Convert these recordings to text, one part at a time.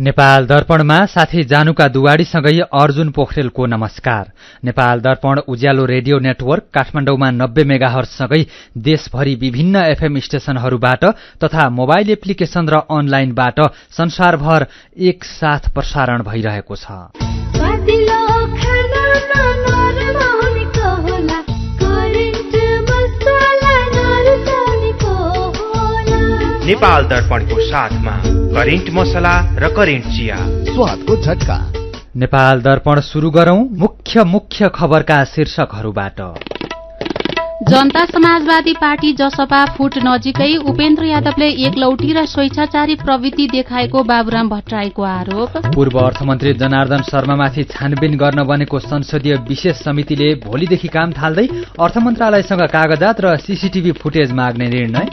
नेपाल दर्पणमा साथी जानुका दुवाडीसँगै अर्जुन पोखरेलको नमस्कार। नेपाल दर्पण उज्यालो रेडियो नेटवर्क काठमाडौँमा 90 मेगाहर्जसँगै देशभरि विभिन्न एफएम स्टेशनहरूबाट तथा मोबाइल एप्लिकेशन र अनलाइनबाट संसारभर एकसाथ प्रसारण भइरहेको छ। नेपाल दर्पणको साथमा करेन्ट मसला र करेन्ट चिया, स्वादको झट्का। नेपाल दर्पण सुरु गरौं मुख्य खबरका शीर्षकहरूबाट। जनता समाजवादी पार्टी जसपा फुट नजिकै उपेन्द्र यादवले एकलौटी र स्वेच्छाचारी प्रवृत्ति देखाएको बाबुराम भट्टराईको आरोप। पूर्व अर्थमन्त्री जनार्दन शर्मामाथि छानबिन गर्न बनेको संसदीय विशेष समितिले भोलिदेखि काम थाल्दै अर्थ मन्त्रालयसँग कागजात र सीसीटीभी फुटेज माग्ने निर्णय।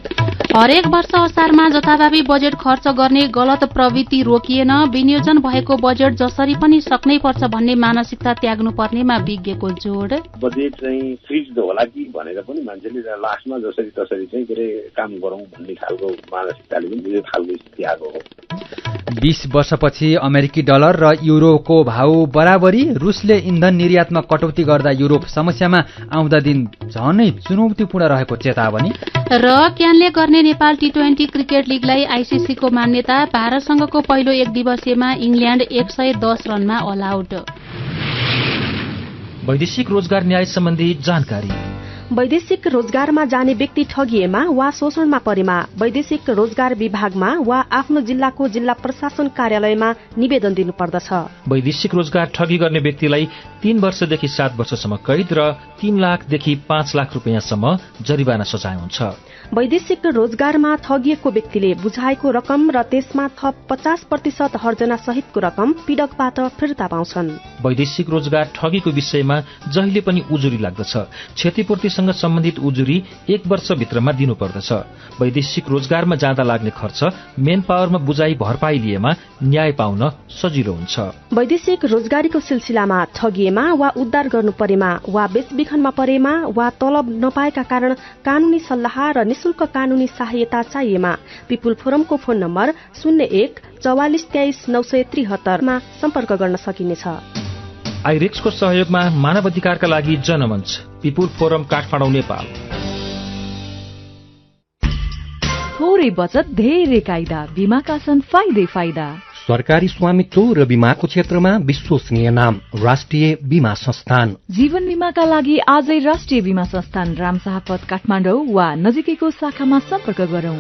हरेक वर्ष असारमा जथाभावी बजेट खर्च गर्ने गलत प्रवृत्ति रोकिएन, विनियोजन भएको बजेट जसरी पनि सक्नै पर्छ भन्ने मानसिकता त्याग्नुपर्नेमा विज्ञको जोड। बजेट चाहिँ फ्रिज होला कि भनेर पनि मान्छेले लास्टमा जसरी तसरी चाहिँ के अरे काम गरौं भन्ने खालको मानसिकताले पनि यो खालको स्थिति आएको हो। 20 वर्षपछि अमेरिकी डलर र युरोको भाव बराबरी। रुसले इन्धन निर्यातमा कटौती गर्दा युरोप समस्यामा आउँदा दिन झनै चुनौतीपूर्ण रहेको चेतावनी। र क्यानले गर्ने नेपाल टी20 क्रिकेट लीगलाई आईसीसीको मान्यता। भारतसँगको पहिलो एक दिवसीयमा इंग्ल्याण्ड 110 रनमा अल आउट। वैदेशिक रोजगार न्याय सम्बन्धी जानकारी। वैदेशिक रोजगारमा जाने व्यक्ति ठगिएमा वा शोषणमा परेमा वैदेशिक रोजगार विभागमा वा आफ्नो जिल्लाको जिल्ला प्रशासन कार्यालयमा निवेदन दिनुपर्दछ। वैदेशिक रोजगार ठगी गर्ने व्यक्तिलाई 3 वर्षदेखि 7 वर्षसम्म कैद र 3 लाखदेखि 5 लाख रुपियाँसम्म जरिवाना सजाय हुन्छ। वैदेशिक रोजगारमा ठगिएको व्यक्तिले बुझाएको रकम र त्यसमा थप 50% हर्जना सहितको रकम पीडकबाट फिर्ता पाउँछन्। वैदेशिक रोजगार ठगीको विषयमा जहिले पनि उजुरी लाग्दछ। क्षतिपूर्तिसँग सम्बन्धित उजुरी 1 वर्षभित्रमा दिनुपर्दछ। वैदेशिक रोजगारमा जाँदा लाग्ने खर्च मेन पावरमा बुझाइ भरपाई लिएमा न्याय पाउन सजिलो हुन्छ। वैदेशिक रोजगारीको सिलसिलामा ठगिएमा वा उद्धार गर्नु परेमा वा बेचबिखनमा परेमा वा तलब नपाएका कारण कानूनी सल्लाह र निशुल्क कानूनी सहायता चाहिएमा पिपुल फोरमको फोन नम्बर 01 44 23 973 मा सम्पर्क गर्न सकिनेछ। आइरिक्सको सहयोगमा मानव अधिकारका लागि जनमञ्च, पिपुल फोरम काठमाडौँ, नेपाल। थोरै बचत धेरै कायदा, बीमाका छन् फाइदा। सरकारी स्वामित्व र बीमाको क्षेत्रमा विश्वसनीय नाम राष्ट्रिय बीमा संस्थान। जीवन बीमाका लागि आजै राष्ट्रिय बीमा संस्थान रामशाहपथ काठमाडौँ वा नजिकैको शाखामा सम्पर्क गरौं।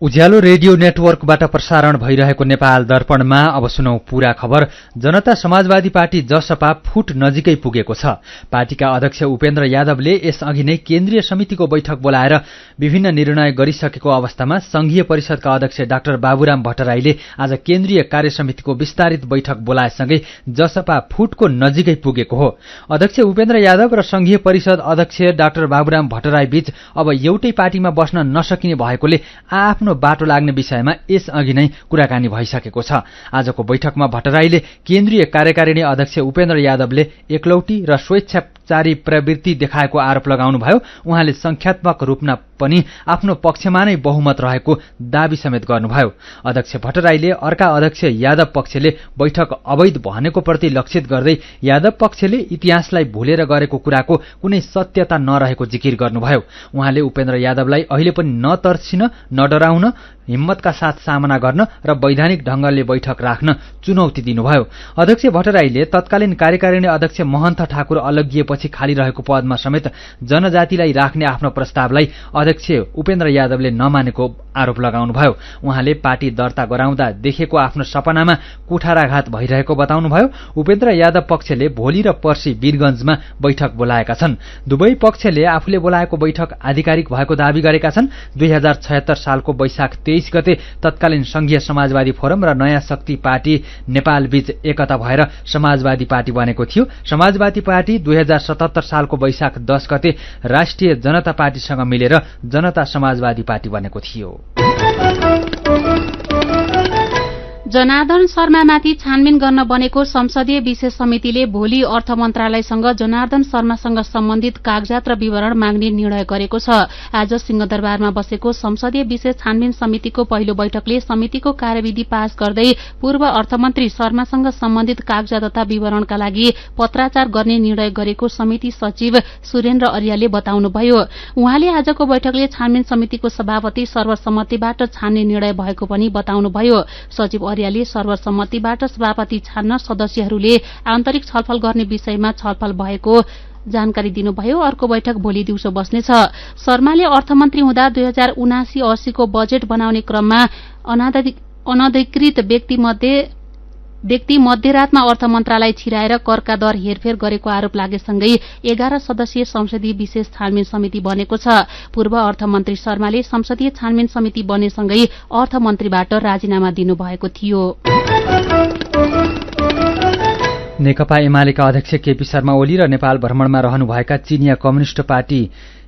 उज्यालो रेडियो नेटवर्कबाट प्रसारण भइरहेको नेपाल दर्पणमा अब सुनौ पूरा खबर। जनता समाजवादी पार्टी जसपा फुट नजिकै पुगेको छ। पार्टीका अध्यक्ष उपेन्द्र यादवले यसअघि नै केन्द्रीय समितिको बैठक बोलाएर विभिन्न निर्णय गरिसकेको अवस्थामा संघीय परिषदका अध्यक्ष डाक्टर बाबुराम भट्टराईले आज केन्द्रीय कार्यसमितिको विस्तारित बैठक बोलाएसँगै जसपा फुटको नजिकै पुगेको हो। अध्यक्ष उपेन्द्र यादव र संघीय परिषद अध्यक्ष डाक्टर बाबुराम भट्टराई बीच अब एउटै पार्टीमा बस्न नसकिने भएकोले आफ्नो बाटो लाग्ने विषयमा यसअघि नै कुराकानी भइसकेको छ। आजको बैठकमा भट्टराईले केन्द्रीय कार्यकारिणी अध्यक्ष उपेन्द्र यादवले एकलौटी र स्वेच्छाचारी प्रवृत्ति देखाएको आरोप लगाउनुभयो। उहाँले संख्यात्मक रूपमा पनि आफ्नो पक्षमा नै बहुमत रहेको दावी समेत गर्नुभयो। अध्यक्ष भट्टराईले अर्का अध्यक्ष यादव पक्षले बैठक अवैध भनेको प्रति लक्षित गर्दै यादव पक्षले इतिहासलाई भुलेर गरेको कुराको कुनै सत्यता नरहेको जिकिर गर्नुभयो। उहाँले उपेन्द्र यादवलाई अहिले पनि नतर्सिन, नडराउन, हिम्मतका साथ सामना गर्न र वैधानिक ढंगले बैठक राख्न चुनौती दिनुभयो। अध्यक्ष भट्टराईले तत्कालीन कार्यकारिणी अध्यक्ष महन्त ठाकुर अलगिएपछि खाली रहेको पदमा समेत जनजातिलाई राख्ने आफ्नो प्रस्तावलाई अध्यक्ष उपेन्द्र यादवले नमानेको आरोप लगाउनुभयो। उहाँले पार्टी दर्ता गराउँदा देखेको आफ्नो सपनामा कुठाराघात भइरहेको बताउनुभयो। उपेन्द्र यादव पक्षले भोलि र पर्सि वीरगंजमा बैठक बोलाएका छन्। दुवै पक्षले आफूले बोलाएको बैठक आधिकारिक भएको दावी गरेका छन्। 2076 सालको वैशाख 23 गते तत्कालीन संघीय समाजवादी फोरम र नयाँ शक्ति पार्टी नेपाल बीच एकता भएर समाजवादी पार्टी बनेको थियो। समाजवादी पार्टी 2077 सालको वैशाख 10 गते राष्ट्रिय जनता पार्टीसँग मिलेर जनता समाजवादी पार्टी बनेको थियो। जनार्दन शर्मामाथि छानबिन गर्न बनेको संसदीय विशेष समितिले भोलि अर्थ मन्त्रालयसँग जनार्दन शर्मासँग सम्बन्धित कागजात र विवरण माग्ने निर्णय गरेको छ। आज सिंहदरबारमा बसेको संसदीय विशेष छानबिन समितिको पहिलो बैठकले समितिको कार्यविधि पास गर्दै पूर्व अर्थमन्त्री शर्मासँग सम्बन्धित कागजात तथा विवरणका लागि पत्राचार गर्ने निर्णय गरेको समिति सचिव सुरेन्द्र अर्यालले बताउनुभयो। उहाँले आजको बैठकले छानबिन समितिको सभापति सर्वसम्मतिबाट छान्ने निर्णय भएको पनि बताउनुभयो। सचिव अर्यालले सर्वसम्मतिबाट सभापति छान्न सदस्यहरूले आन्तरिक छलफल गर्ने विषयमा छलफल भएको जानकारी दिनुभयो। अर्को बैठक भोलि दिउँसो बस्नेछ। शर्माले अर्थमन्त्री हुँदा 2079-80 को बजेट बनाउने क्रममा अनधिकृत व्यक्ति मध्यरातमा अर्थ मन्त्रालय छिराएर करका दर हेरफेर गरेको आरोप लागेसँगै 11 सदस्यीय संसदीय विशेष छानबिन समिति बनेको छ। पूर्व अर्थमन्त्री शर्माले संसदीय छानबिन समिति बनेसँगै अर्थमन्त्रीबाट राजीनामा दिनुभएको थियो। नेकपा एमालेका अध्यक्ष केपी शर्मा ओली र नेपाल भ्रमणमा रहनुभएका चीनिया कम्युनिष्ट पार्टी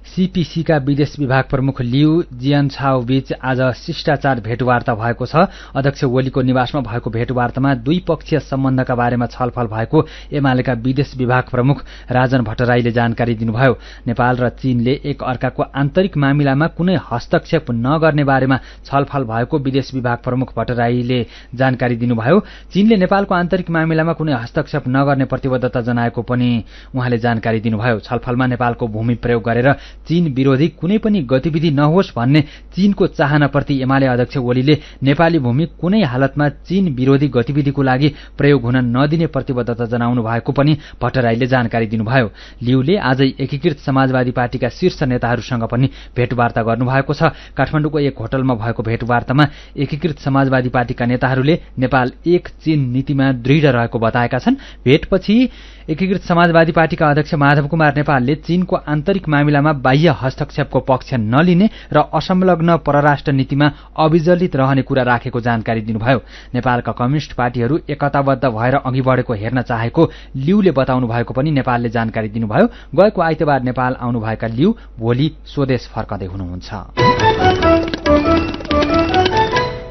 सीपीसीका विदेश विभाग प्रमुख लिउ जियानछाओ बीच आज शिष्टाचार भेटवार्ता भएको छ। अध्यक्ष ओलीको निवासमा भएको भेटवार्तामा द्विपक्षीय सम्बन्धका बारेमा छलफल भएको एमालेका विदेश विभाग प्रमुख राजन भट्टराईले जानकारी दिनुभयो। नेपाल र चीनले एक अर्काको आन्तरिक मामिलामा कुनै हस्तक्षेप नगर्ने बारेमा छलफल भएको विदेश विभाग प्रमुख भट्टराईले जानकारी दिनुभयो। चीनले नेपालको आन्तरिक मामिलामा कुनै हस्तक्षेप नगर्ने प्रतिबद्धता जनाएको पनि उहाँले जानकारी दिनुभयो। छलफलमा नेपालको भूमि प्रयोग गरेर चीन विरोधी कुनै पनि गतिविधि नहोस् भन्ने चीनको चाहनाप्रति एमाले अध्यक्ष ओलीले नेपाली भूमि कुनै हालतमा चीन विरोधी गतिविधिको लागि प्रयोग हुन नदिने प्रतिबद्धता जनाउनु भएको पनि भट्टराईले जानकारी दिनुभयो। लिउले आजै एकीकृत समाजवादी पार्टीका शीर्ष नेताहरूसँग पनि भेटवार्ता गर्नुभएको छ। काठमाडौँको एक होटलमा भएको भेटवार्तामा एकीकृत समाजवादी पार्टीका नेताहरूले नेपाल एक चीन नीतिमा दृढ रहेको बताएका छन्। भेटपछि एकीकृत समाजवादी पार्टीका अध्यक्ष माधव कुमार नेपालले चीनको आन्तरिक मामिलामा बाह्य हस्तक्षेपको पक्ष नलिने र असंलग्न परराष्ट्र नीतिमा अविचलित रहने कुरा राखेको जानकारी दिनुभयो। नेपालका कम्युनिष्ट पार्टीहरू एकताबद्ध भएर अघि बढेको हेर्न चाहेको लिउले बताउनु भएको पनि नेपालले जानकारी दिनुभयो। गएको आइतबार नेपाल आउनुभएका लिउ भोलि स्वदेश फर्कँदै हुनुहुन्छ।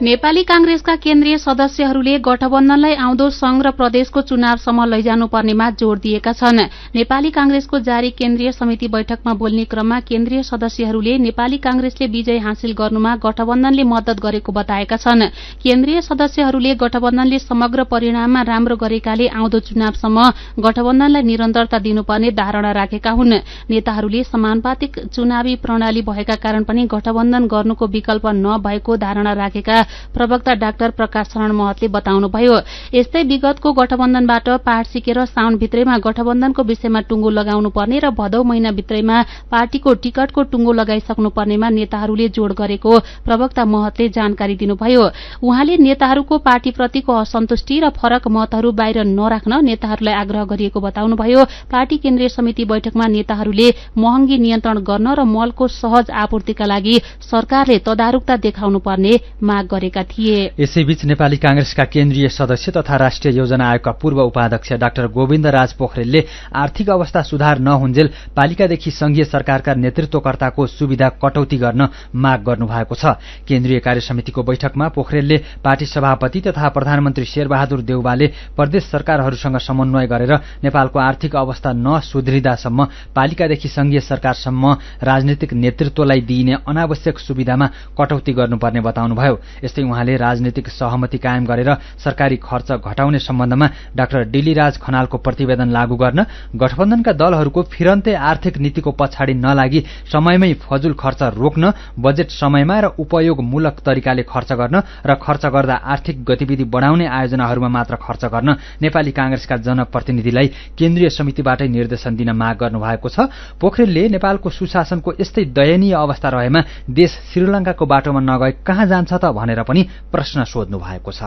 नेपाली कांग्रेसका केन्द्रीय सदस्यहरूले गठबन्धनलाई आउँदो संघ र प्रदेशको चुनावसम्म लैजानुपर्नेमा जोड़ दिएका छन्। नेपाली कांग्रेसको जारी केन्द्रीय समिति बैठकमा बोल्ने क्रममा केन्द्रीय सदस्यहरूले नेपाली कांग्रेसले विजय हासिल गर्नुमा गठबन्धनले मद्दत गरेको बताएका छन्। केन्द्रीय सदस्यहरूले गठबन्धनले समग्र परिणाममा राम्रो गरेकाले आउँदो चुनावसम्म गठबन्धनलाई निरन्तरता दिनुपर्ने धारणा राखेका हुन्। नेताहरूले समानुपातिक चुनावी प्रणाली भएका कारण पनि गठबन्धन गर्नुको विकल्प नभएको धारणा राखेका प्रवक्ता डाक्टर प्रकाश शरण महतले बताउनुभयो। यस्तै विगतको गठबन्धनबाट पाठ सिकेर साउन भित्रैमा गठबन्धनको विषयमा टुङ्गो लगाउनु पर्ने र भदौ महिना भित्रैमा पार्टीको टिकटको टुङ्गो लगाइसक्नु पर्नेमा नेताहरूले जोड़ गरेको प्रवक्ता महतले जानकारी दिनुभयो। उहाँले नेताहरूको पार्टीप्रतिको असन्तुष्टि र फरक मतहरू बाहिर नराख्न नेताहरूलाई आग्रह गरिएको बताउनुभयो। पार्टी केन्द्रीय समिति बैठकमा नेताहरूले महँगी नियन्त्रण गर्न र मलको सहज आपूर्तिका लागि सरकारले तदारुकता देखाउनु पर्ने माग गरेका थिए। यसैबीच नेपाली कांग्रेसका केन्द्रीय सदस्य तथा राष्ट्रिय योजना आयोगका पूर्व उपाध्यक्ष डाक्टर गोविन्द राज पोखरेलले आर्थिक अवस्था सुधार नहुन्जेल पालिकादेखि संघीय सरकारका नेतृत्वकर्ताको सुविधा कटौती गर्न माग गर्नुभएको छ। केन्द्रीय कार्य समितिको बैठकमा पोखरेलले पार्टी सभापति तथा प्रधानमन्त्री शेरबहादुर देउवाले प्रदेश सरकारहरूसँग समन्वय गरेर नेपालको आर्थिक अवस्था नसुध्रिदासम्म पालिकादेखि संघीय सरकारसम्म राजनीतिक नेतृत्वलाई दिइने अनावश्यक सुविधामा कटौती गर्नुपर्ने बताउनुभयो। यस्तै उहाँले राजनीतिक सहमति कायम गरेर सरकारी खर्च घटाउने सम्बन्धमा डाक्टर डिलीराज खनालको प्रतिवेदन लागू गर्न, गठबन्धनका दलहरूको फिरन्ते आर्थिक नीतिको पछाडि नलागी समयमै फजुल खर्च रोक्न, बजेट समयमा र उपयोगमूलक तरिकाले खर्च गर्न र खर्च गर्दा आर्थिक गतिविधि बढाउने आयोजनाहरूमा मात्र खर्च गर्न नेपाली कांग्रेसका जनप्रतिनिधिलाई केन्द्रीय समितिबाटै निर्देशन दिन माग गर्नुभएको छ। पोखरेलले नेपालको सुशासनको यस्तै दयनीय अवस्था रहेमा देश श्रीलंकाको बाटोमा नगए कहाँ जान्छ त भनेर पनि प्रश्न सोध्नु भएको छ।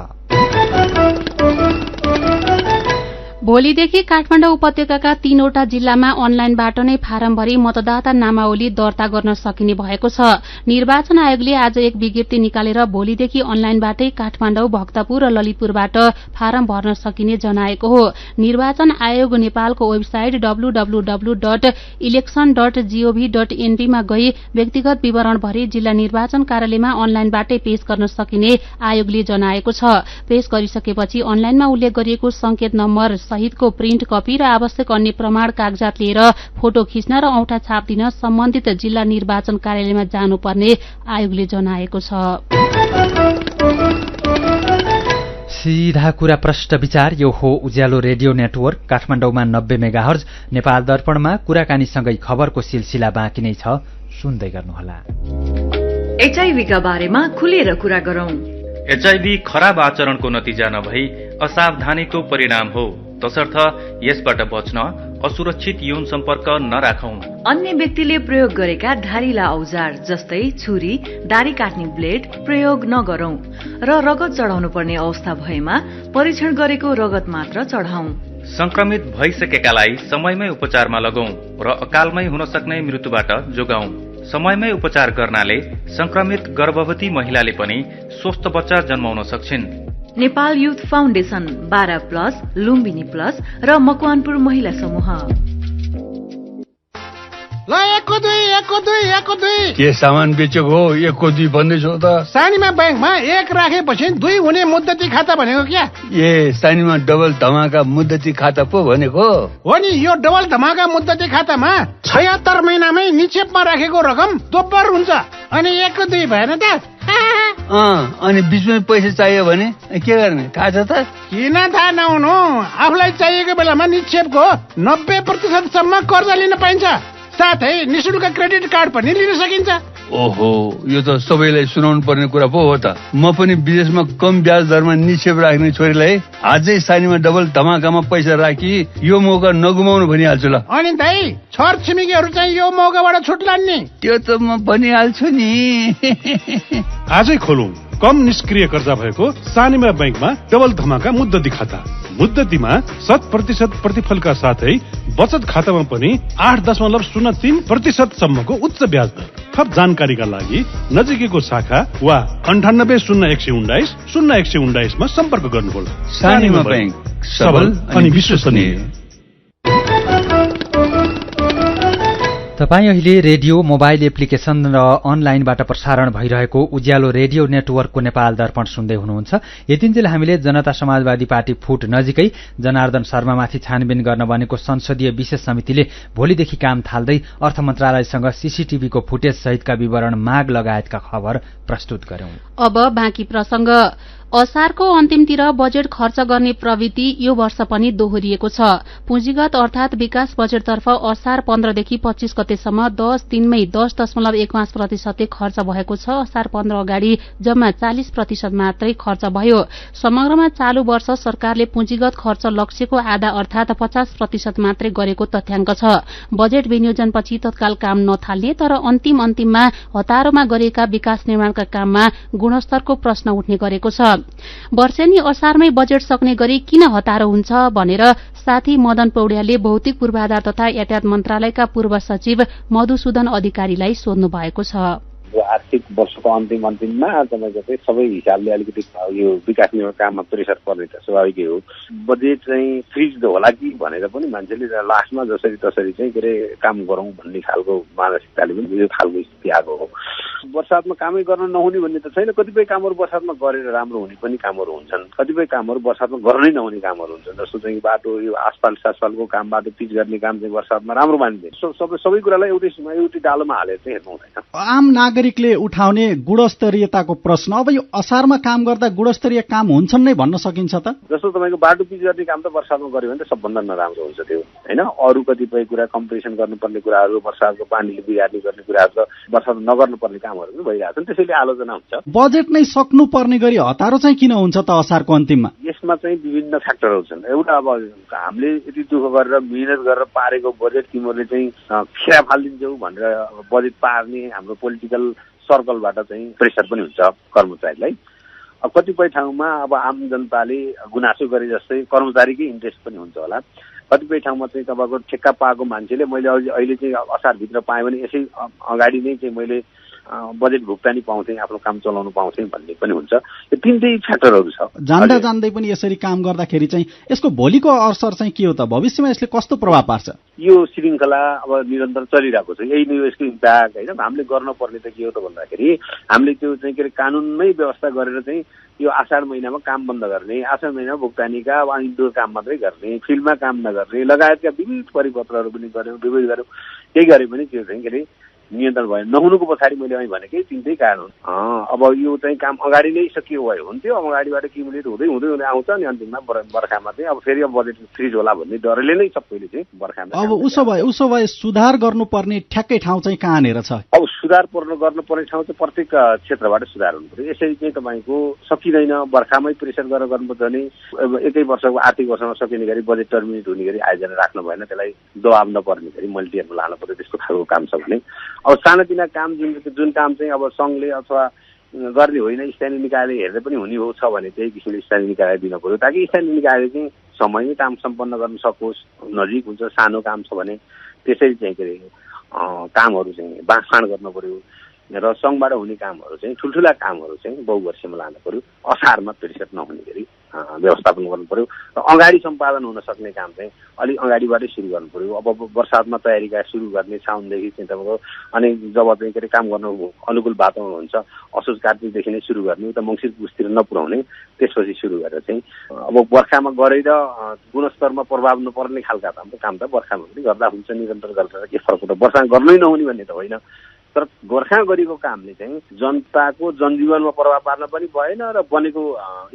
भोलिदेखि काठमाडौँ उपत्यकाका 3वटा जिल्लामा अनलाइनबाट नै फारम भरी मतदाता नामावली दर्ता गर्न सकिने भएको छ। निर्वाचन आयोगले आज एक विज्ञप्ति निकालेर भोलिदेखि अनलाइनबाटै काठमाडौँ, भक्तपुर र ललितपुरबाट फारम भर्न सकिने जनाएको हो। निर्वाचन आयोग नेपालको वेबसाइट www.election.gov.np मा गई व्यक्तिगत विवरण भरी जिल्ला निर्वाचन कार्यालयमा अनलाइनबाटै पेश गर्न सकिने आयोगले जनाएको छ। पेश गरिसकेपछि अनलाइनमा उल्लेख गरिएको संकेत नम्बर सहितको प्रिन्ट कपी र आवश्यक अन्य प्रमाण कागजात लिएर फोटो खिच्न र औंठा छाप दिन सम्बन्धित जिल्ला निर्वाचन कार्यालयमा जानुपर्ने आयोगले जनाएको छ। सीधा कुरा प्रश्न विचार यो हो उज्यालो रेडियो नेटवर्क काठमाडौँमा 90 मेगाहर्ज, नेपाल दर्पणमा कुराकानीसँगै खबरको सिलसिला बाँकी नै छ, सुन्दै गर्नुहोला। HIV का बारेमा खुलेर कुरा गरौं। HIV खराब आचरणको नतिजा नभई असावधानीको परिणाम हो, तसर्थ यसबाट बच्न असुरक्षित यौन सम्पर्क नराखौं। अन्य व्यक्तिले प्रयोग गरेका धारिला औजार जस्तै छुरी, दारी काट्ने ब्लेड प्रयोग नगरौं र रगत चढाउनु पर्ने अवस्था भएमा परीक्षण गरेको रगत मात्र चढाउँ। संक्रमित भइसकेकालाई समयमै उपचारमा लगाउँ र अकालमै हुन सक्ने मृत्युबाट जोगाउँ। समयमै उपचार गर्नाले संक्रमित गर्भवती महिलाले पनि स्वस्थ बच्चा जन्माउन सक्छिन्। Nepal youth foundation 12+, Lumbini plus र मकवानपुर महिला समूह। ल 1-2 के सामान बेचेको हो? 1-2 भन्दैछौ त? सानीमा बैंकमा 1 राखेपछि 2 हुने मुद्दती खाता भनेको क्या? ए सानीमा डबल धमाका मुद्दती खाता पो भनेको हो नि। यो डबल धमाका मुद्दती खातामा 76 महिनामै निक्षेपमा राखेको रकम दोब्बर हुन्छ। अनि 1-2 भएन त? अनि बीचमै पैसा चाहियो भने के गर्ने थाहा छ त? किन थाहा नहुनु, आफूलाई चाहिएको बेलामा निक्षेपको 90% सम्म कर्जा लिन पाइन्छ। साथै निशुल्क क्रेडिट कार्ड पनि लिन सकिन्छ। ओहो, यो त सबैलाई सुनाउनु पर्ने कुरा पो हो त। म पनि विदेशमा कम ब्याज दरमा निक्षेप राख्ने छोरीलाई आजै सानीमा डबल धमाकामा पैसा राखी यो मौका नगुमाउनु भनिहाल्छु ल। अनि दाइ, छर छिमेकीहरू चाहिँ यो मौकाबाट छुट्लान् नि? त्यो त म भनिहाल्छु नि। आजै खोलौं कम निष्क्रिय कर्जा भएको सानीमा बैंकमा डबल धमाका मुद्दती खाता। मुद्दतीमा 100% प्रतिफलका साथै बचत खातामा पनि 8.03% सम्मको उच्च ब्याज दर। थप जानकारीका लागि नजिकैको शाखा वा 980119 मा सम्पर्क गर्नुहोला। सानीमा बैंक, सबल अनि विश्वसनीय। तपाईँ अहिले रेडियो, मोबाइल एप्लिकेशन र अनलाइनबाट प्रसारण भइरहेको उज्यालो रेडियो नेटवर्कको नेपाल दर्पण सुन्दै हुनुहुन्छ। यतिन्जेल हामीले जनता समाजवादी पार्टी फुट नजिकै जनार्दन शर्मामाथि छानबिन गर्न बनेको संसदीय विशेष समितिले भोलिदेखि काम थाल्दै अर्थ मन्त्रालयसँग सीसीटीभीको फुटेज सहितका विवरण माग लगायतका खबर प्रस्तुत गर्यौं। अब बाँकी प्रसंग। असारको अन्तिमतिर बजेट खर्च गर्ने प्रवृत्ति यो वर्ष पनि दोहोरिएको छ। पुँजीगत अर्थात विकास बजेटतर्फ असार 15 देखि 25 गतेसम्म 10 दिनमै 10.15% खर्च भएको छ। असार 15 अगाडि जम्मा 40% मात्रै खर्च भयो। समग्रमा चालू वर्ष सरकारले पुँजीगत खर्च लक्ष्यको आधा अर्थात 50% मात्रै गरेको तथ्याङ्क छ। बजेट विनियोजनपछि तत्काल काम नथाल्ने तर अन्तिममा हतारोमा गरिएका विकास निर्माणका काममा गुणस्तरको प्रश्न उठ्ने गरेको छ। वर्षेनी असारमै बजेट सक्ने गरी किन हतारो हुन्छ भनेर साथी मदन पौड्यालले भौतिक पूर्वाधार तथा यातायात मन्त्रालयका पूर्व सचिव मधुसूदन अधिकारीलाई सोध्नु भएको छ। आर्थिक वर्षको अन्तिममा तपाईँको चाहिँ सबै हिसाबले अलिकति यो विकास निर्माण काममा प्रेसर पर्ने त स्वाभाविकै हो। बजेट चाहिँ फ्रिज होला कि भनेर पनि मान्छेले लास्टमा जसरी तसरी चाहिँ के अरे काम गरौँ भन्ने खालको मानसिकताले पनि यो खालको स्थिति आएको हो। वर्षातमा कामै गर्न नहुने भन्ने त छैन। कतिपय कामहरू वर्षातमा गरेर राम्रो हुने पनि कामहरू हुन्छन्, कतिपय कामहरू वर्षातमा गर्नै नहुने कामहरू हुन्छन्। जस्तो चाहिँ बाटो यो आसफाल्टको काम, बाटो पिच गर्ने काम चाहिँ वर्षातमा राम्रो मानिन्छ। सबै कुरालाई एउटै डालोमा हालेर चाहिँ हेर्नु हुँदैन। आम नागरिकले उठाउने गुणस्तरीयताको प्रश्न, अब यो असारमा काम गर्दा गुणस्तरीय काम हुन्छन् नै भन्न सकिन्छ त? जस्तो तपाईँको बाटो पिच गर्ने काम त वर्षातमा गर्यो भने त सबभन्दा नराम्रो हुन्छ त्यो, होइन? अरू कतिपय कुरा कम्प्रेसन गर्नुपर्ने कुराहरू, वर्षाको पानीले बिगार्ने गर्ने कुराहरू त वर्षामा नगर्नुपर्ने कामहरू पनि भइरहेछन्। त्यसैले आलोचना हुन्छ। बजेट नै सक्नु पर्ने गरी हतारो चाहिँ किन हुन्छ त असारको अन्तिममा? यसमा चाहिँ विभिन्न फ्याक्टरहरू छन्। एउटा अब हामीले यति दुःख गरेर मिहिनेत गरेर पारेको बजेट तिमीहरूले चाहिँ खेरा फालिदिन्छौ भनेर बजेट पार्ने हाम्रो पोलिटिकल सर्कलबाट चाहिँ प्रेसर पनि हुन्छ कर्मचारीलाई। कतिपय ठाउँमा अब आम जनताले गुनासो गरे जस्तै कर्मचारीकै इन्ट्रेस्ट पनि हुन्छ होला। कतिपय ठाउँमा चाहिँ तपाईँको ठेक्का पाएको मान्छेले मैले अहिले चाहिँ असारभित्र पाएँ भने यसै अगाडि नै चाहिँ मैले बजेट भुक्तानी पाउँथेँ, आफ्नो काम चलाउनु पाउँथेँ भन्ने पनि हुन्छ। यो तिनटै फ्याक्टरहरू छ। जान्दा जान्दै पनि यसरी काम गर्दाखेरि चाहिँ यसको भोलिको असर चाहिँ के हो त? भविष्यमा यसले कस्तो प्रभाव पार्छ? यो श्रृङ्खला अब निरन्तर चलिरहेको छ, यही नै यसको इम्प्याक्ट होइन। हामीले गर्नुपर्ने त के हो त भन्दाखेरि हामीले त्यो चाहिँ के अरे कानुनमै व्यवस्था गरेर चाहिँ यो आषाढ महिनामा काम बन्द गर्ने, आषाढ महिनामा भुक्तानीका इन्डोर काम मात्रै गर्ने, फिल्डमा काम नगर्ने लगायतका विविध परिपत्रहरू पनि गऱ्यौँ, विविध गऱ्यौँ। केही गरे पनि त्यो चाहिँ के अरे नियन्त्रण भयो। नहुनुको पछाडि मैले अहिले भनेकै तिनटै कारण हुन्। अब यो चाहिँ काम अगाडि नै सकियो भयो हुन्थ्यो, अब अगाडिबाट क्युमुलेट हुँदै हुँदै हुँदै आउँछ अनि अन्तिममा बर्खामा चाहिँ अब फेरि अब बजेट फ्रिज होला भन्ने डरले नै सबैले चाहिँ बर्खामा। अब उसो भए सुधार गर्नुपर्ने ठ्याक्कै ठाउँ चाहिँ कहाँनिर छ? अब सुधार गर्नुपर्ने ठाउँ चाहिँ प्रत्येक क्षेत्रबाट सुधार हुनु पर्यो। यसरी चाहिँ तपाईँको सकिँदैन, बर्खामै प्रेसर गरेर गर्नुपर्छ भने एकै वर्षको आर्थिक वर्षमा सकिने गरी बजेट टर्मिनेट हुने गरी आयोजना राख्नु भएन, त्यसलाई दबाब नपर्ने गरी मल्टियरमा लानु पर्यो। त्यस्तो खालको काम छ भने अब सानातिना काम जुन काम चाहिँ अब सङ्घले अथवा गर्ने होइन स्थानीय निकायले हेर्दै पनि हुने हो छ भने त्यही किसिमले स्थानीय निकायलाई दिनु पर्यो, ताकि स्थानीय निकायले चाहिँ समयमै काम सम्पन्न गर्न सकोस्। नजिक हुन्छ, सानो काम छ भने त्यसरी चाहिँ के अरे कामहरू चाहिँ बाँडफाँड गर्नु पर्यो र सङ्घबाट हुने कामहरू चाहिँ ठुल्ठुला कामहरू चाहिँ बहुवर्षमा लानु पर्यो। असारमा प्रेसर नहुने गरी व्यवस्थापन गर्नु पर्यो र अगाडि सम्पादन हुन सक्ने काम चाहिँ अलिक अगाडिबाटै सुरु गर्नु पर्यो। अब बर्सातमा तयारीका सुरु गर्ने साउनदेखि चाहिँ तपाईँको अनि जब चाहिँ के अरे काम गर्नु अनुकूल वातावरण हुन्छ असोज कार्तिकदेखि नै सुरु गर्ने, उता मङ्सिर पुसतिर नपुर्याउने, त्यसपछि सुरु गरेर चाहिँ अब बर्खामा गरेर गुणस्तरमा प्रभाव नपर्ने खालका काम त बर्खामा पनि गर्दा हुन्छ। निरन्तर गर्दा के फरक हुन्छ? वर्षा गर्नै नहुने भन्ने त होइन, तर गोर्खा गरेको कामले चाहिँ जनताको जनजीवनमा प्रभाव पार्न पनि भएन र बनेको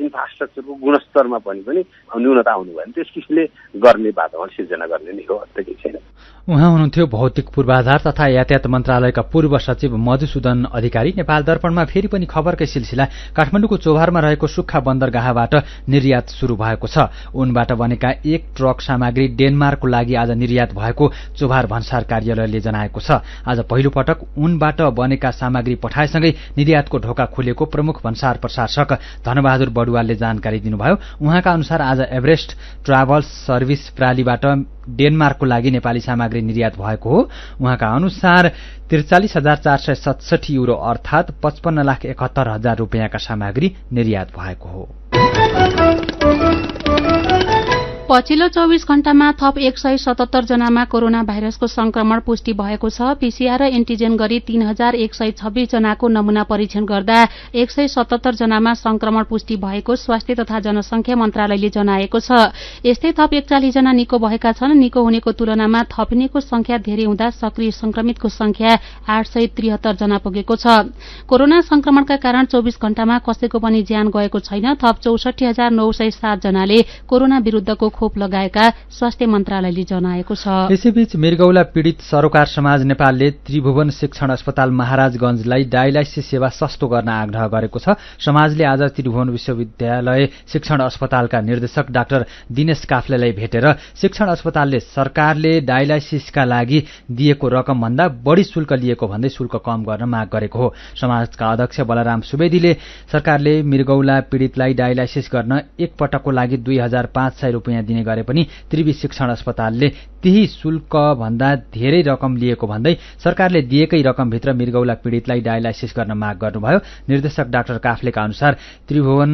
इन्फ्रास्ट्रक्चरको गुणस्तरमा पनि न्यूनता आउनु भएन। त्यस किसिमले गर्ने वातावरण सिर्जना गर्ने नै हो, अन्त केही छैन। उहाँ हुनुहुन्थ्यो भौतिक पूर्वाधार तथा यातायात मन्त्रालयका पूर्व सचिव मधुसूदन अधिकारी। नेपाल दर्पणमा फेरि पनि खबरकै सिलसिला। काठमाडौँको चोभारमा रहेको सुक्खा बन्दरगाहबाट निर्यात सुरु भएको छ। उनबाट बनेका 1 ट्रक सामग्री डेनमार्कको लागि आज निर्यात भएको चोभार भन्सार कार्यालयले जनाएको छ। आज पहिलो पटक उनबाट बनेका सामग्री पठाएसँगै निर्यातको ढोका खुलेको प्रमुख भन्सार प्रशासक धनबहादुर बडुवालले जानकारी दिनुभयो। उहाँका अनुसार आज एभरेस्ट ट्राभल्स सर्भिस प्रालीबाट डेनमार्कको लागि नेपाली सामग्री निर्यात भएको हो। उहाँका अनुसार 43,467 युरो अर्थात 55,71,000 रुपियाँका सामग्री निर्यात भएको हो। पछिल्लो 24 घण्टामा थप 177 जनामा कोरोना भाइरसको संक्रमण पुष्टि भएको छ। पीसीआर र एन्टिजेन गरी 3126 जनाको नमूना परीक्षण गर्दा 177 जनामा संक्रमण पुष्टि भएको स्वास्थ्य तथा जनसंख्या मन्त्रालयले जनाएको छ। यस्तै थप 41 जना निको भएका छन्। निको हुनेको तुलनामा थपिनेको संख्या धेरै हुँदा सक्रिय संक्रमितको संख्या 873 जना पुगेको छ। कोरोना संक्रमणका कारण 24 घण्टामा कसैको पनि ज्यान गएको छैन। थप 64,907 जनाले कोरोना विरुद्धको खोप लगाएका स्वास्थ्य मन्त्रालयले जनाएको छ। यसैबीच मृगौला पीड़ित सरोकार समाज नेपालले त्रिभुवन शिक्षण अस्पताल महाराजगंजलाई डायलाइसिस सेवा सस्तो गर्न आग्रह गरेको छ। समाजले आज त्रिभुवन विश्वविद्यालय शिक्षण अस्पतालका निर्देशक डाक्टर दिनेश काफ्लेलाई भेटेर शिक्षण अस्पतालले सरकारले डायलाइसिसका लागि दिएको रकम भन्दा बढी शुल्क लिएको भन्दै शुल्क कम गर्न माग गरेको हो। समाजका अध्यक्ष बलराम सुवेदीले सरकारले मृगौला पीड़ितलाई डायलाइसिस गर्न एक पटकको लागि 2500 रुपियाँ दिने गरे पनि त्रिवी शिक्षण अस्पतालले त्यही शुल्क भन्दा धेरै रकम लिएको भन्दै सरकारले दिएकै रकमभित्र मृगौला पीड़ितलाई डायलाइसिस गर्न माग गर्नुभयो। निर्देशक डाक्टर काफ्लेका अनुसार त्रिभुवन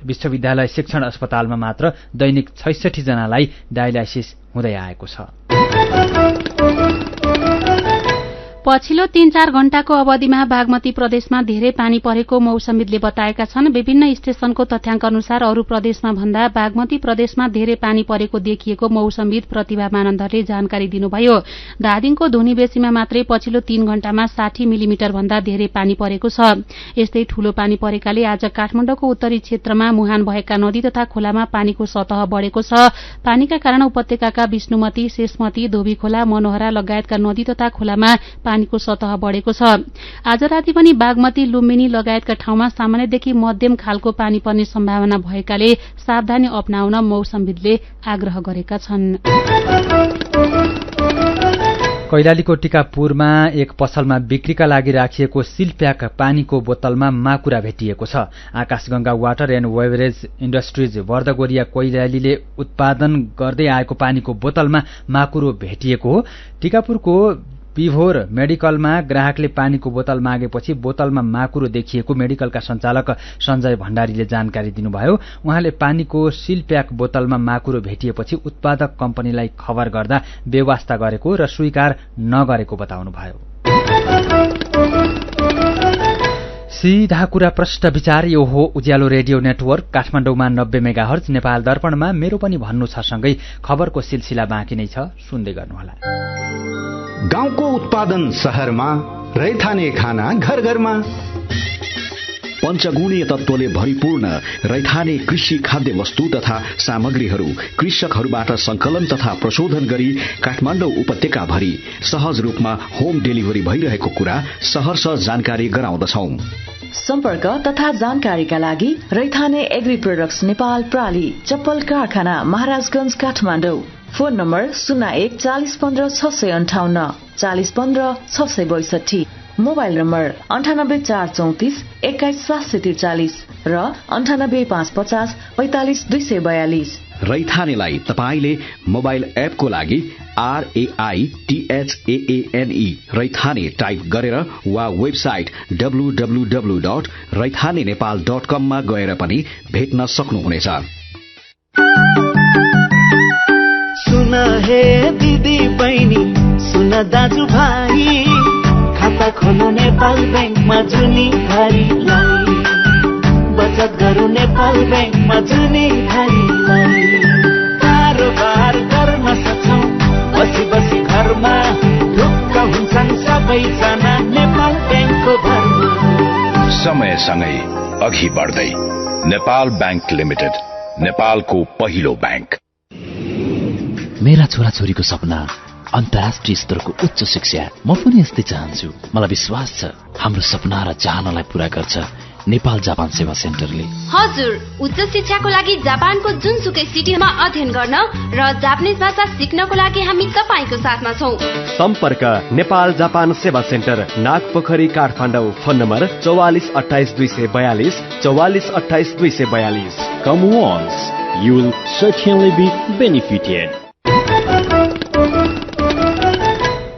विश्वविद्यालय शिक्षण अस्पतालमा मात्र दैनिक 66 जनालाई डायलाइसिस हुँदै आएको छ। पछिल्लो 3-4 घण्टाको अवधिमा बागमती प्रदेशमा धेरै पानी परेको मौसमविदले बताएका छन्। विभिन्न स्टेशनको तथ्याङ्क अनुसार अरू प्रदेशमा भन्दा बागमती प्रदेशमा धेरै पानी परेको देखिएको मौसमविद प्रतिभा मानन्दरले जानकारी दिनुभयो। धादिङको धुनीबेसीमा मात्रै पछिल्लो 3 घण्टामा 60 मिलिमिटर भन्दा धेरै पानी परेको छ। यस्तै ठूलो पानी परेकाले आज काठमाडौँको उत्तरी क्षेत्रमा मुहान भएका नदी तथा खोलामा पानीको सतह बढेको छ। पानीका कारण उपत्यकाका विष्णुमती, शेषमती, धोबीखोला, मनोहरा लगायतका नदी तथा खोलामा पानीको सतह बढेको छ। आज राति पनि बागमती, लुम्बिनी लगायतका ठाउँमा सामान्यदेखि मध्यम खालको पानी पर्ने सम्भावना भएकाले सावधानी अपनाउन मौसमविदले आग्रह गरेका छन्। कैलालीको टिकापुरमा एक पसलमा बिक्रीका लागि राखिएको सिलप्याक पानीको बोतलमा माकुरा भेटिएको छ। आकाशगंगा वाटर एन्ड बेभरेज इन्डस्ट्रिज वर्धगोरिया कैलालीले उत्पादन गर्दै आएको पानीको बोतलमा माकुरो भेटिएको हो। टिकापुरको विभोर मेडिकलमा ग्राहकले पानीको बोतल मागेपछि बोतलमा माकुरो देखिएको मेडिकलका सञ्चालक सञ्जय भण्डारीले जानकारी दिनुभयो। उहाँले पानीको सिलप्याक बोतलमा माकुरो भेटिएपछि उत्पादक कम्पनीलाई खबर गर्दा बेवास्ता गरेको र स्वीकार नगरेको बताउनुभयो। सीधा कुरा प्रश्न विचार यो हो उज्यालो रेडियो नेटवर्क काठमाडौँमा 90 मेगाहर्ज, नेपाल दर्पणमा मेरो पनि भन्नु छ सँगै खबरको सिलसिला बाँकी नै छ, सुन्दै गर्नुहोला। गाउँको उत्पादन शहरमा, रैथाने खाना घर घरमा, पञ्चगुणीय तत्त्वले भरिपूर्ण रैथाने कृषि खाद्य वस्तु तथा सामग्रीहरू कृषकहरूबाट संकलन तथा प्रशोधन गरी काठमाडौँ उपत्यका भरि सहज रूपमा होम डेलिभरी भइरहेको कुरा सहर्ष जानकारी गराउँदछौं। सम्पर्क तथा जानकारीका लागि रैथाने एग्री प्रोडक्ट्स नेपाल प्राली, चप्पल कारखाना, Maharajganj, Kathmandu. Phone number 01 40 15 658 40 15 662, mobile number 98 434 21 743 र 98 550 45 242। रैथानेलाई तपाईले मोबाइल एपको लागि RAITHAANE रैथाने टाइप गरेर वा वेबसाइट www.raithanenepal.com मा गएर पनि भेट्न सक्नुहुनेछ। सुन हे दिदी बहिनी, सुन दाजु भाइ, खाता खोल्नु नेपाल बैंकमा जुनी भारीलाई, बचत गरौँ नेपाल बैंकमा जुनी भारीलाई, कारोबार गर्न सक्छौं बसी बसी घरमा, ढुक्क हुन्छन् सबैजना नेपाल बैंकको भरमा। समयसँगै अघि बढ्दै नेपाल बैंक लिमिटेड, नेपालको पहिलो बैंक। मेरा छोराछोरीको सपना अन्तर्राष्ट्रिय स्तरको उच्च शिक्षा। म पनि यस्तै चाहन्छु। मलाई विश्वास छ हाम्रो सपना र चाहनालाई पूरा गर्छ नेपाल जापान सेवा सेन्टरले। हजुर, उच्च शिक्षाको लागि जापानको जुनसुकै सिटीमा अध्ययन गर्न र जापानिज भाषा सिक्नको लागि हामी तपाईको साथमा छौं। सम्पर्क नेपाल जापान सेवा center, Nagpokhari, Kathmandu. Phone number 44 28 242 44 28 242। Come once, you will certainly be benefited.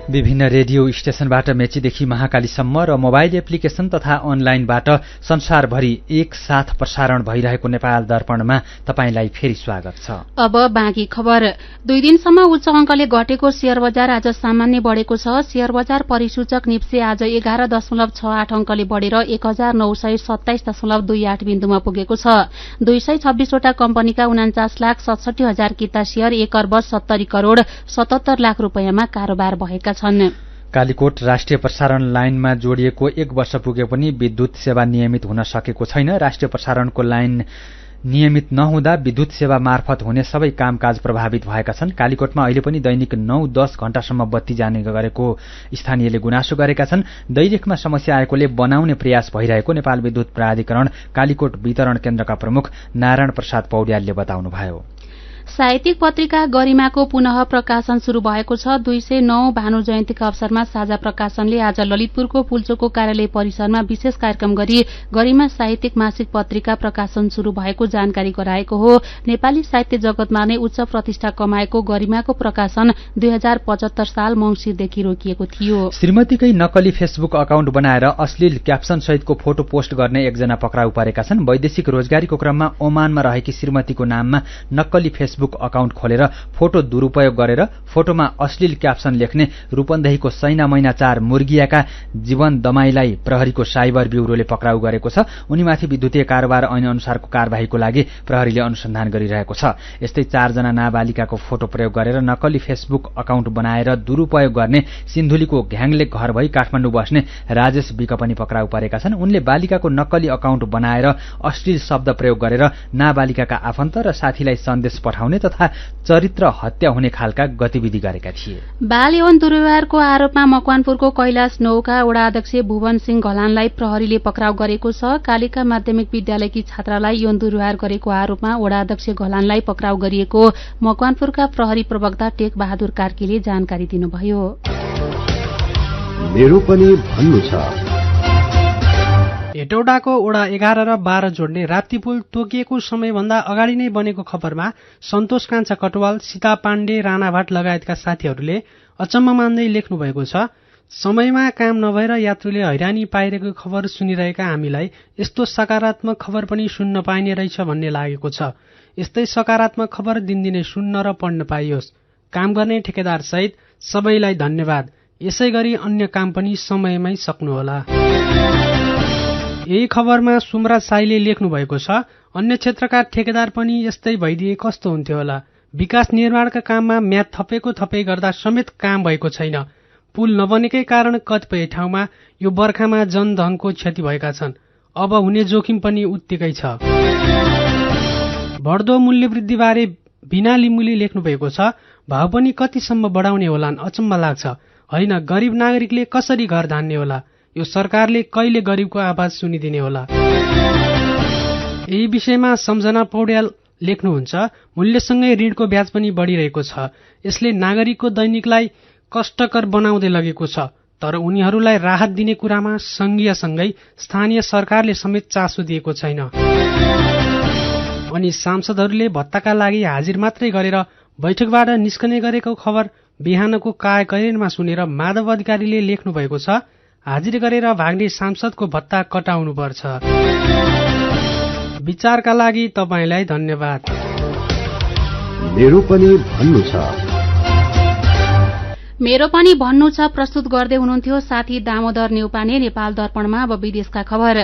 विभिन्न रेडियो स्टेशनबाट मेचीदेखि महाकालीसम्म र मोबाइल एप्लिकेशन तथा अनलाइनबाट संसारभरि एक साथ प्रसारण भइरहेको नेपाल दर्पणमा तपाईंलाई फेरि स्वागत छ। अब बाँकी खबर। 2 दिनसम्म उच्च अंकले घटेको शेयर बजार आज सामान्य बढेको छ। शेयर बजार परिसूचक निप्से आज 11.68 अंकले बढेर 1927.28 बिन्दुमा पुगेको छ। 226 वटा कम्पनीका 49,67,000 किता शेयर 1 अर्ब 70 करोड़ 77 लाख रुपैयाँमा कारोबार भएका छन्। कालीकोट राष्ट्रिय प्रसारण लाइनमा जोडिएको 1 वर्ष पुगे पनि विद्युत सेवा नियमित हुन सकेको छैन। राष्ट्रिय प्रसारणको लाइन नियमित नहुँदा विद्युत सेवा मार्फत हुने सबै कामकाज प्रभावित भएका छन्। कालीकोटमा अहिले पनि दैनिक 9-10 घण्टासम्म बत्ती जाने गरेको स्थानीयले गुनासो गरेका छन्। दैलेखमा समस्या आएकोले बनाउने प्रयास भइरहेको नेपाल विद्युत प्राधिकरण कालीकोट वितरण केन्द्रका प्रमुख नारायण प्रसाद पौड्यालले बताउनुभयो। साहित्यिक पत्रिका गरिमाको पुनः प्रकाशन शुरू भएको छ। 209 भानु जयन्तीका अवसरमा साझा प्रकाशनले आज ललितपुरको पुल्चोकको कार्यालय परिसरमा विशेष कार्यक्रम गरी गरिमा साहित्यिक मासिक पत्रिका प्रकाशन शुरू भएको जानकारी गराएको हो। नेपाली साहित्य जगतमा नै उच्च प्रतिष्ठा कमाएको गरिमाको प्रकाशन 2075 साल मंसिरदेखि रोकिएको थियो। श्रीमतीकै नक्कली फेसबुक अकाउन्ट बनाएर अश्लील क्याप्सन सहितको फोटो पोस्ट गर्ने एकजना पक्राउ परेका छन्। वैदेशिक रोजगारीको क्रममा ओमानमा रहेकी श्रीमतीको नाममा नक्कली फेसबुक अकाउन्ट खोलेर फोटो दुरूपयोग गरेर फोटोमा अश्लील क्याप्सन लेख्ने रूपन्देहीको सैना मैना 4 मुर्गियाका जीवन दमाईलाई प्रहरीको साइबर ब्यूरोले पक्राउ गरेको छ। उनीमाथि विद्युतीय कारोबार ऐन अनुसारको कार्यवाहीको लागि प्रहरीले अनुसन्धान गरिरहेको छ। यस्तै 4 जना नाबालिकाको फोटो प्रयोग गरेर नक्कली फेसबुक अकाउन्ट बनाएर दुरूपयोग गर्ने सिन्धुलीको घ्याङले घर भई काठमाडौँ बस्ने राजेश विक पनि पक्राउ परेका छन्। उनले बालिकाको नक्कली अकाउन्ट बनाएर अश्लील शब्द प्रयोग गरेर नाबालिकाका आफन्त र साथीलाई सन्देश पठाउने तथा चरित्र हत्या हुने खालका गतिविधि गरेका थिए। बाल यौन दुर्व्यवहारको आरोपमा मकवानपुरको कैलाश 9 का वडा अध्यक्ष भुवन सिंह घलानलाई प्रहरीले पक्राउ गरेको छ। कालिका माध्यमिक विद्यालयकी छात्रालाई यौन दुर्व्यवहार गरेको आरोपमा वडा अध्यक्ष घलानलाई पक्राउ गरिएको मकवानपुरका प्रहरी प्रवक्ता टेक बहादुर कार्कीले जानकारी दिनुभयो। मेरो पनि भन्नु छ। हेटौडाको वडा 11 र 12 जोड्ने राप्ती पुल तोकिएको समयभन्दा अगाडि नै बनेको खबरमा सन्तोष कान्छा कटवाल, सीता पाण्डे, राणा भाट लगायतका साथीहरूले अचम्म मान्दै लेख्नु भएको छ। समयमा काम नभएर यात्रुले हैरानी पाइरहेको खबर सुनिरहेका हामीलाई यस्तो सकारात्मक खबर पनि सुन्न पाइने रहेछ भन्ने लागेको छ। यस्तै सकारात्मक खबर दिनदिनै सुन्न र पढ्न पाइयोस्। काम गर्ने ठेकेदार सहित सबैलाई धन्यवाद। यसैगरी अन्य काम पनि समयमै सक्नुहोला। यही खबरमा सुमराज साईले लेख्नु भएको छ, अन्य क्षेत्रका ठेकेदार पनि यस्तै भइदिए कस्तो हुन्थ्यो होला। विकास निर्माणका काममा म्याद थपै गर्दा समेत काम भएको छैन। पुल नबनेकै कारण कतिपय ठाउँमा यो बर्खामा जनधनको क्षति भएका छन्। अब हुने जोखिम पनि उत्तिकै छ। बढ्दो मूल्यवृद्धिबारे बिना लिम्बुले लेख्नु भएको छ, भाव पनि कतिसम्म बढाउने होलान् अचम्म लाग्छ। होइन, गरिब नागरिकले कसरी घर धान्ने होला? यो सरकारले कहिले गरिबको आवाज सुनिदिने होला? यही विषयमा सम्झना पौड्याल लेख्नुहुन्छ, मूल्यसँगै ऋणको ब्याज पनि बढिरहेको छ। यसले नागरिकको दैनिकलाई कष्टकर बनाउँदै लगेको छ। तर उनीहरूलाई राहत दिने कुरामा संघीयसँगै स्थानीय सरकारले समेत चासो दिएको छैन। अनि सांसदहरूले भत्ताका लागि हाजिर मात्रै गरेर बैठकबाट निस्कने गरेको खबर बिहानको कार्यकरणमा सुनेर माधव अधिकारीले लेख्नु भएको छ, हाजिर गरेर भाग्ने सांसदको भत्ता कटाउनुपर्छ। विचारका लागि तपाईलाई धन्यवाद। मेरो पनि भन्नु छ। मेरो पनि भन्नु छ प्रस्तुत गर्दै हुनुहुन्थ्यो साथी दामोदर नेउपाने। नेपाल दर्पणमा अब विदेशका खबर।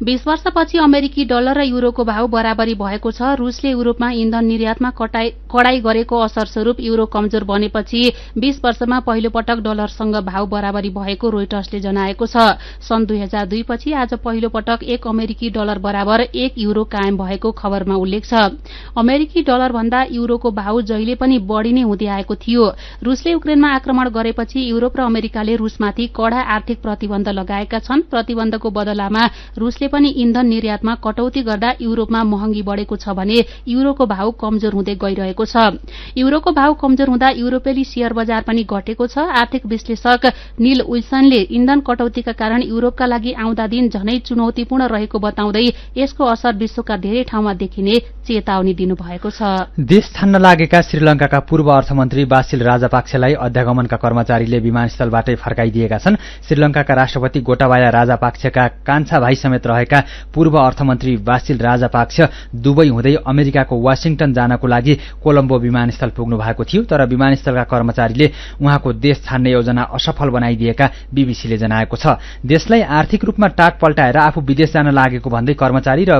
20 वर्षपछि अमेरिकी डलर र युरोको भाव बराबरी भएको छ। रूसले युरोपमा इन्धन निर्यातमा कडाई गरेको असरस्वरूप युरो कमजोर बनेपछि 20 वर्षमा पहिलो पटक डलरसँग भाव बराबरी भएको रोइटर्सले जनाएको छ। सन् 2002 पछि आज पहिलो पटक 1 अमेरिकी डलर बराबर 1 युरो कायम भएको खबरमा उल्लेख छ। अमेरिकी डलर भन्दा युरोको भाव जहिले पनि बढ़ी नै हुँदै आएको थियो। रूसले युक्रेनमा आक्रमण गरेपछि युरोप र अमेरिकाले रूसमाथि कड़ा आर्थिक प्रतिबन्ध लगाएका छन्। प्रतिबन्धको बदलामा रूसले पनि इन्धन निर्यातमा कटौती गर्दा युरोपमा महँगी बढ़ेको छ भने युरोको भाव कमजोर हुँदै गइरहेको छ। युरोको भाव कमजोर हुँदा युरोपेली शेयर बजार पनि घटेको छ। आर्थिक विश्लेषक नील विल्सनले इन्धन कटौतीका कारण युरोपका लागि आउँदा दिन झनै चुनौतीपूर्ण रहेको बताउँदै यसको असर विश्वका धेरै ठाउँमा देखिने चेतावनी दिनुभएको छ। देश छान्न लागेका श्रीलंकाका पूर्व अर्थमन्त्री बासिल राजापाक्सेलाई अध्यागमनका कर्मचारीले विमानस्थलबाटै फर्काइदिएका छन्। श्रीलंकाका राष्ट्रपति गोटाबाया राजापाक्सेका कान्छा भाइ समेत रहेका पूर्व अर्थमन्त्री बासिल राजापाक्से दुबई हुँदै अमेरिकाको वाशिंगटन जानको लागि कोलम्बो विमानस्थल पुग्नु भएको थियो। तर विमानस्थलका कर्मचारीले उहाँको देश छान्ने योजना असफल बनाइदिएका बीबीसीले जनाएको छ। देशलाई आर्थिक रूपमा टाट पल्टाएर आफू विदेश जान लागेको भन्दै कर्मचारी र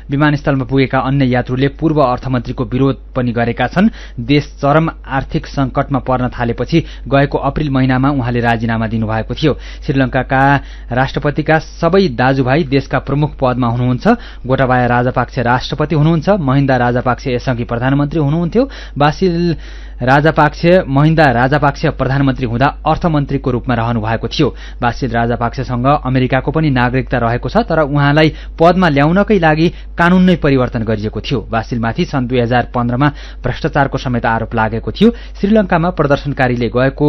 विमानस्थलमा पुगेका अन्य यात्रुले पूर्व अर्थमन्त्रीको विरोध पनि गरेका छन्। देश चरम आर्थिक संकटमा पर्न थालेपछि गएको अप्रिल महिनामा उहाँले राजीनामा दिनुभएको थियो। श्रीलंकाका राष्ट्रपतिका सबै दाजुभाइ देशका प्रमुख पदमा हुनुहुन्छ। गोटाबाया राजापाक्से राष्ट्रपति हुनुहुन्छ। महिन्दा राजापाक्से यसअघि प्रधानमन्त्री हुनुहुन्थ्यो। बासिल राजापाक्से महिन्दा राजापाक्से प्रधानमन्त्री हुँदा अर्थमन्त्रीको रूपमा रहनु भएको थियो। बासिल राजापाक्सेसँग अमेरिकाको पनि नागरिकता रहेको छ। तर उहाँलाई पदमा ल्याउनकै लागि कानून नै परिवर्तन गरिएको थियो। बासिलमाथि सन् 2015 मा भ्रष्टाचारको समेत आरोप लागेको थियो। श्रीलंकामा प्रदर्शनकारीले गएको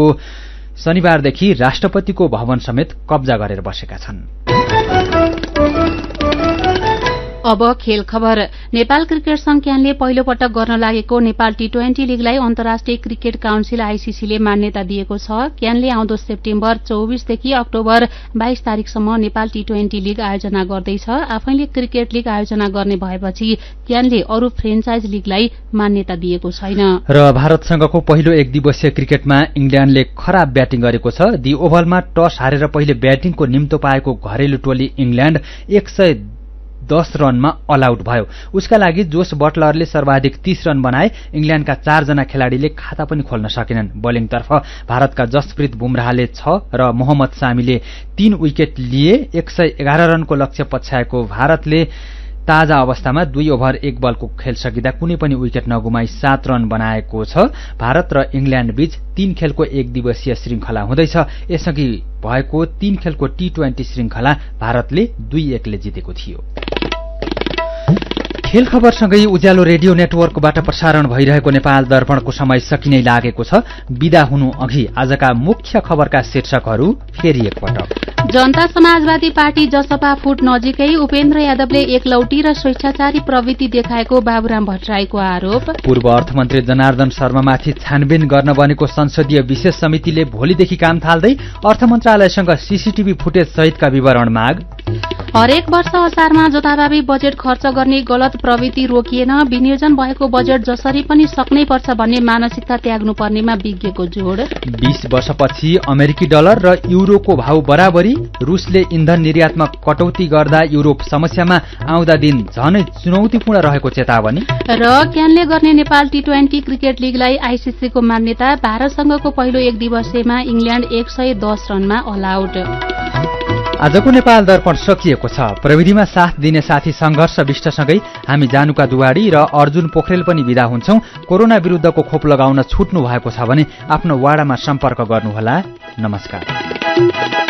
शनिबारदेखि राष्ट्रपतिको भवन समेत कब्जा गरेर बसेका छन्। अब खेल खबर। नेपाल क्रिकेट संघ क्यानले पहिलो पटक गर्न लागेको नेपाल टी20 लीगलाई अन्तर्राष्ट्रिय क्रिकेट काउन्सिल आईसीसीले मान्यता दिएको छ। क्यानले आउँदो सेप्टेम्बर 24 देखि अक्टोबर 22 तारिकसम्म नेपाल टी20 लीग आयोजना गर्दैछ। आफैले क्रिकेट लीग आयोजना गर्ने भएपछि क्यानले अरू फ्रेन्चाइज लीगलाई मान्यता दिएको छैन। र भारतसँगको पहिलो एक दिवसीय क्रिकेटमा इङ्ल्याण्डले खराब ब्याटिङ गरेको छ। दि ओभलमा टस हारेर पहिले ब्याटिङको निम्तो पाएको घरेलु टोली इङ्ल्याण्ड 110 रनमा अल आउट भयो। उसका लागि जोस बटलरले सर्वाधिक 30 रन बनाए। इङ्ल्याण्डका 4 जना खेलाडीले खाता पनि खोल्न सकेनन्। बोलिङतर्फ भारतका जसप्रीत बुमराहले 6 र मोहम्मद सामीले 3 विकेट लिए। 111 रनको लक्ष्य पछ्याएको भारतले ताजा अवस्थामा 2 ओभर 1 बलको खेल सकिँदा कुनै पनि विकेट नगुमाई 7 रन बनाएको छ। भारत र इङ्ल्याण्ड बीच 3 खेलको एक दिवसीय श्रृङ्खला हुँदैछ। यसअघि भएको 3 खेलको टी20 श्रृङ्खला भारतले 2-1 ले जितेको थियो। खेल खबरसँगै उज्यालो रेडियो नेटवर्कबाट प्रसारण भइरहेको नेपाल दर्पणको समय सकिनै लागेको छ। बिदा हुनु अघि आजका मुख्य खबरका शीर्षकहरू फेरि एकपटक। जनता समाजवादी पार्टी जसपा फुट नजिकै उपेन्द्र यादवले एकलौटी र स्वेच्छाचारी प्रवृत्ति देखाएको बाबुराम भट्टराईको आरोप। पूर्व अर्थमन्त्री जनार्दन शर्मामाथि छानबिन गर्न बनेको संसदीय विशेष समितिले भोलिदेखि काम थाल्दै अर्थ मन्त्रालयसँग सीसीटीभी फुटेज सहितका विवरण माग। हरेक वर्ष असारमा जथाभावी बजेट खर्च गर्ने गलत प्रवृत्ति रोकिएन, विनियोजन भएको बजेट जसरी पनि सक्नै पर्छ भन्ने मानसिकता त्याग्नुपर्नेमा विज्ञको जोड। 20 वर्षपछि अमेरिकी डलर र युरोको भाव बराबरी, रुसले इन्धन निर्यातमा कटौती गर्दा युरोप समस्यामा आउँदा दिन झनै चुनौतीपूर्ण रहेको चेतावनी। र क्यानले गर्ने नेपाल टी20 क्रिकेट लिगलाई आईसीसीको मान्यता, भारतसँगको पहिलो एक दिवसीयमा इङ्ल्याण्ड 110 रनमा अल आउट। आजको नेपाल दर्पण सकिएको छ। प्रविधिमा साथ दिने साथी संघर्ष विष्टसँगै हामी जानुका दुवाडी र अर्जुन पोखरेल पनि विदा हुन्छौं। कोरोना विरुद्धको खोप लगाउन छुट्नु भएको छ भने आफ्नो वाडामा सम्पर्क गर्नुहोला। नमस्कार।